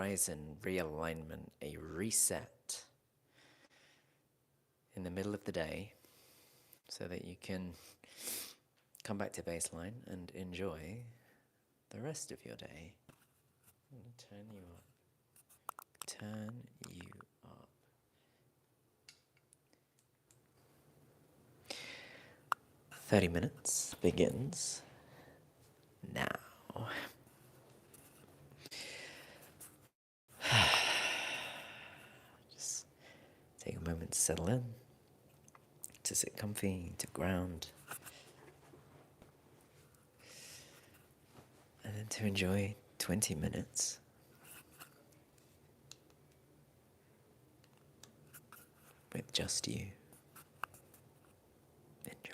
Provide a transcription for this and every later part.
horizon realignment, a reset in the middle of the day so that you can come back to baseline and enjoy the rest of your day. I'm going to turn you up. Turn you up. "30 minutes begins now." Just take a moment to settle in, to sit comfy, to ground, and then to enjoy 20 minutes with just you. Enjoy.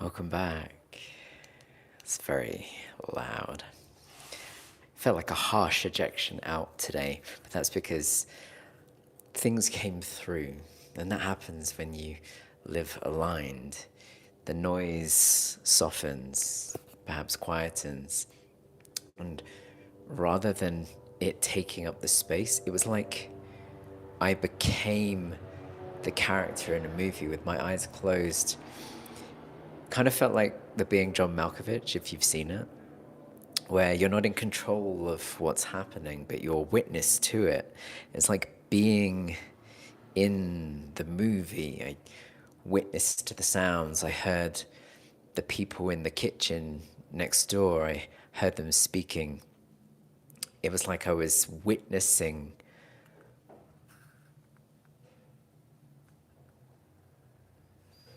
Welcome back. It's very loud. Felt like a harsh ejection out today, but that's because things came through, and that happens when you live aligned. The noise softens, perhaps quietens, and rather than it taking up the space, it was like I became the character in a movie with my eyes closed. Kind of felt like the Being John Malkovich, if you've seen it, where you're not in control of what's happening, but you're witness to it. It's like being in the movie. I witnessed the sounds. I heard the people in the kitchen next door. I heard them speaking. It was like I was witnessing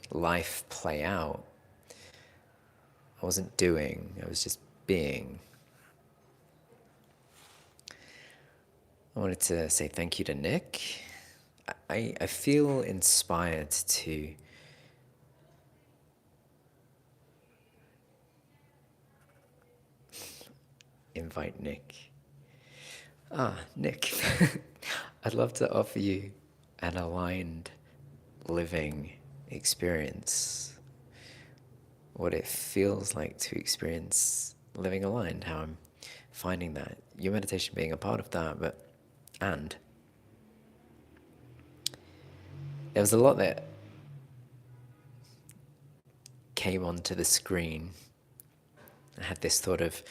life play out. I wasn't doing, I was just being. I wanted to say thank you to Nick. I feel inspired to invite Nick. Nick. I'd love to offer you an aligned living experience. What it feels like to experience living aligned, how I'm finding that. Your meditation being a part of that, and there was a lot that came onto the screen. I had this thought of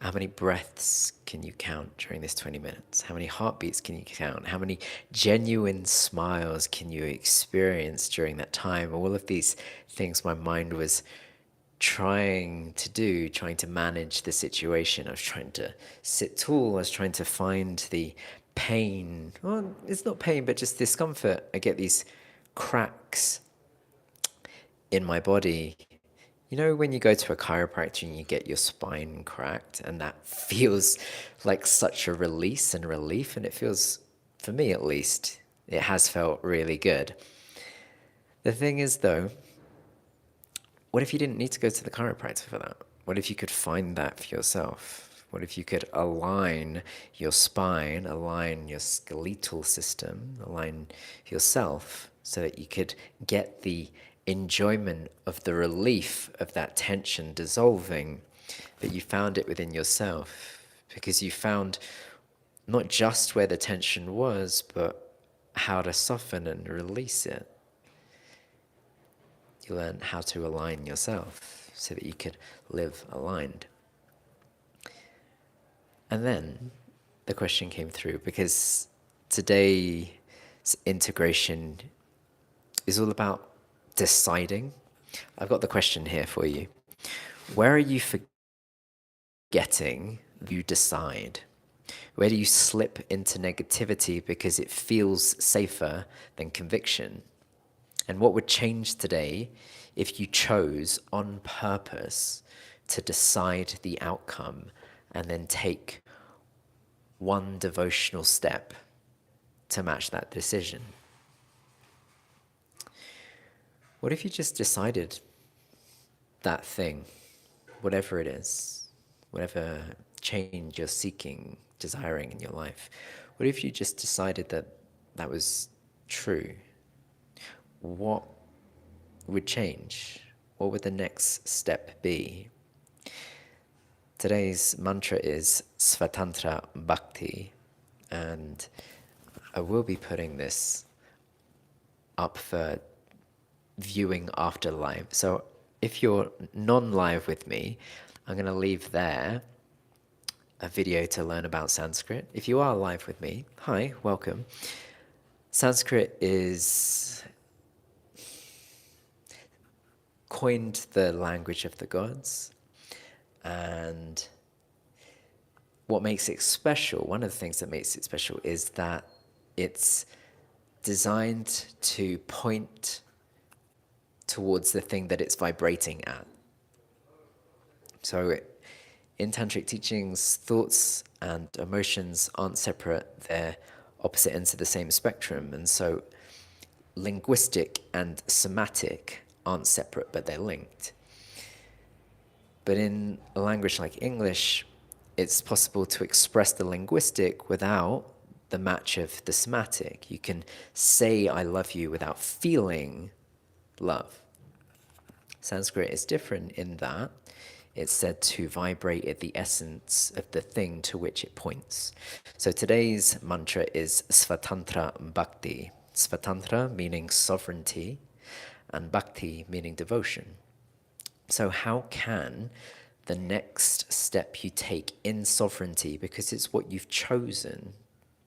how many breaths can you count during this 20 minutes? How many heartbeats can you count? How many genuine smiles can you experience during that time? All of these things my mind was trying to do, trying to manage the situation. I was trying to sit tall. I was trying to find the pain. Well, it's not pain, but just discomfort. I get these cracks in my body. You know, when you go to a chiropractor and you get your spine cracked, and that feels like such a release and relief, and it feels, for me at least, it has felt really good. The thing is, though, what if you didn't need to go to the chiropractor for that? What if you could find that for yourself? What if you could align your spine, align your skeletal system, align yourself so that you could get the enjoyment of the relief of that tension dissolving, but you found it within yourself because you found not just where the tension was, but how to soften and release it. You learn how to align yourself so that you could live aligned. And then the question came through because today's integration is all about deciding. I've got the question here for you. Where are you forgetting you decide? Where do you slip into negativity because it feels safer than conviction? And what would change today if you chose on purpose to decide the outcome and then take one devotional step to match that decision? What if you just decided that thing, whatever it is, whatever change you're seeking, desiring in your life? What if you just decided that that was true? What would change? What would the next step be? Today's mantra is Svatantra Bhakti, and I will be putting this up for viewing after live. So if you're non-live with me, I'm going to leave there a video to learn about Sanskrit. If you are live with me, hi, welcome. Sanskrit is coined the language of the gods, and what makes it special, one of the things that makes it special is that it's designed to point towards the thing that it's vibrating at. So in tantric teachings, thoughts and emotions aren't separate, they're opposite ends of the same spectrum, and so linguistic and somatic aren't separate, but they're linked. But in a language like English, it's possible to express the linguistic without the match of the somatic. You can say I love you without feeling love. Sanskrit is different in that it's said to vibrate at the essence of the thing to which it points. So today's mantra is Svatantra Bhakti. Svatantra meaning sovereignty, and Bhakti meaning devotion. So how can the next step you take in sovereignty, because it's what you've chosen,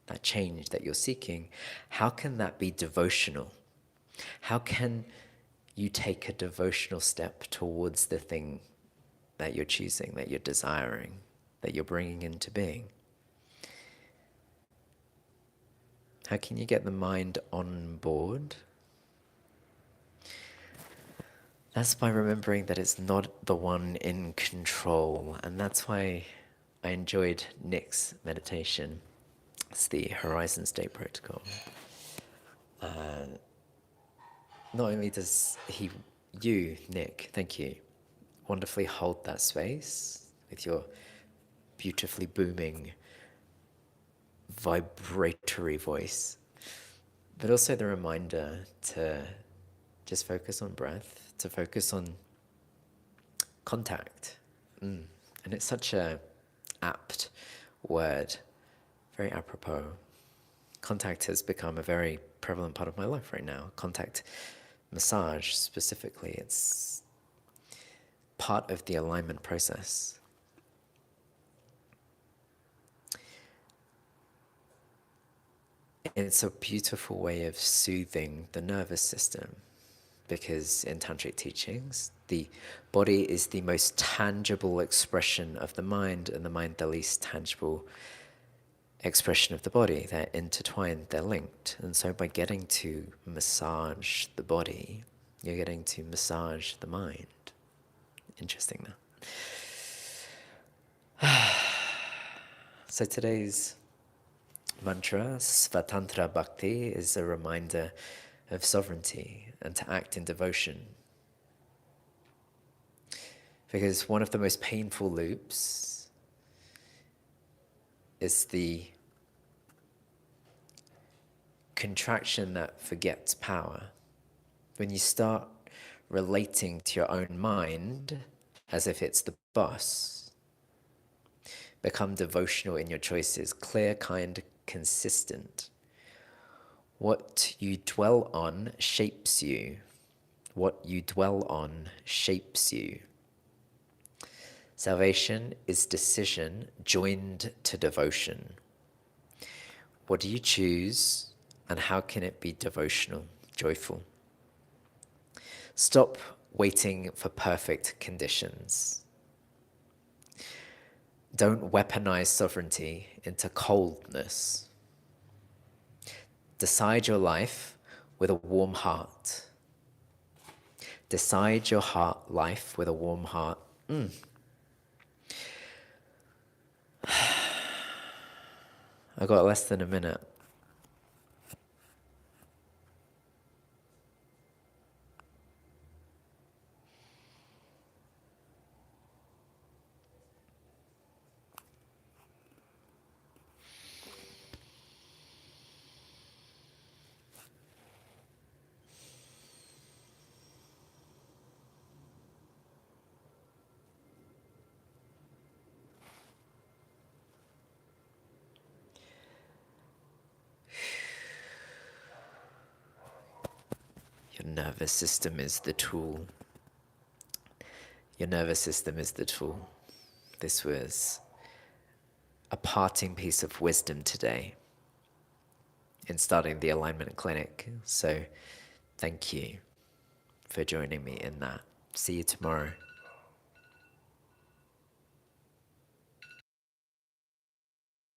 that change that you're seeking, how can that be devotional? How can you take a devotional step towards the thing that you're choosing, that you're desiring, that you're bringing into being? How can you get the mind on board? That's by remembering that it's not the one in control. And that's why I enjoyed Nick's meditation. It's the Horizon State Protocol. Not only does Nick, thank you, wonderfully hold that space with your beautifully booming, vibratory voice, but also the reminder to just focus on breath, to focus on contact. And it's such a apt word, very apropos. Contact has become a very prevalent part of my life right now. Contact massage specifically, it's part of the alignment process. It's a beautiful way of soothing the nervous system, because in tantric teachings, the body is the most tangible expression of the mind, and the mind the least tangible expression of the body. They're intertwined, they're linked. And so by getting to massage the body, you're getting to massage the mind. Interesting, though. So today's mantra, Svatantra Bhakti, is a reminder of sovereignty and to act in devotion. Because one of the most painful loops is the contraction that forgets power. When you start relating to your own mind as if it's the boss, become devotional in your choices, clear, kind, consistent. What you dwell on shapes you. What you dwell on shapes you. Salvation is decision joined to devotion. What do you choose, and how can it be devotional, joyful? Stop waiting for perfect conditions. Don't weaponize sovereignty into coldness. Decide your life with a warm heart. Decide your life with a warm heart. I got less than a minute. Your nervous system is the tool. Your nervous system is the tool. This was a parting piece of wisdom today in starting the alignment clinic. So thank you for joining me in that. See you tomorrow.